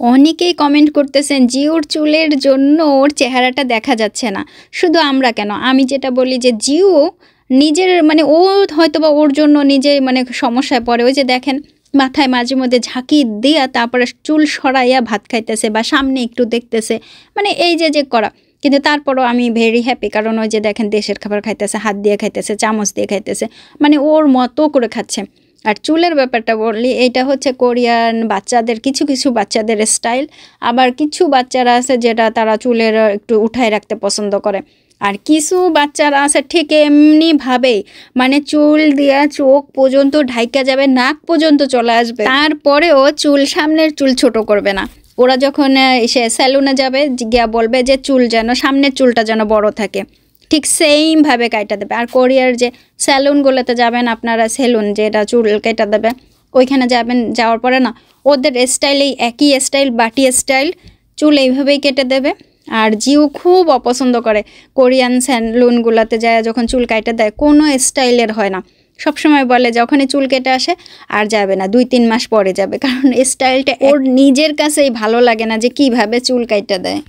অনেকেই কমেন্ট করতেছেন জিওর চুলের জন্য ওর চেহারাটা দেখা যাচ্ছে না। শুধু আমরা কেন, আমি যেটা বলি যে জিও নিজের মানে ও হয়তোবা ওর জন্য নিজে মানে সমস্যায় পড়ে। ওই যে দেখেন মাথায় মাঝে মধ্যে ঝাঁকি দিয়া তারপরে চুল সরাইয়া ভাত খাইতেছে বা সামনে একটু দেখতেছে, মানে এই যে করা। কিন্তু তারপরও আমি ভেরি হ্যাপি, কারণ ওই যে দেখেন দেশের খাবার খাইতেছে, হাত দিয়ে খাইতেছে, চামচ দিয়ে খাইতেছে, মানে ওর মতো করে খাচ্ছে। আর চুলের ব্যাপারটা বললি, এটা হচ্ছে কোরিয়ান বাচ্চাদের কিছু কিছু বাচ্চাদের স্টাইল। আবার কিছু বাচ্চারা আছে যেটা তারা চুলের একটু উঠায় রাখতে পছন্দ করে। আর কিছু বাচ্চারা আছে ঠিক এমনিভাবেই, মানে চুল দিয়া চোখ পর্যন্ত ঢাইকা যাবে, নাক পর্যন্ত চলে আসবে, তারপরেও চুল সামনের চুল ছোট করবে না। ওরা যখন এসে স্যালুনে যাবে গিয়া বলবে যে চুল যেন সামনের চুলটা যেন বড় থাকে, ঠিক সেইমভাবে কাইটা দেবে। আর কোরিয়ার যে স্যালুনগুলোতে যাবেন আপনারা, সেলুন যেটা চুল কেটে দেবে, ওইখানে যাবেন, যাওয়ার পরে না ওদের স্টাইলেই একই স্টাইল, বাটি স্টাইল, চুল এইভাবেই কেটে দেবে। আর জিও খুব অপছন্দ করে কোরিয়ান স্যালুনগুলোতে যায় যখন চুল কাইটে দেয়, কোনো স্টাইলের হয় না। সবসময় বলে যখনই চুল কেটে আসে আর যাবে না, 2-3 মাস পরে যাবে, কারণ স্টাইলটা ওর নিজের কাছেই ভালো লাগে না যে কিভাবে চুল কাইটে দেয়।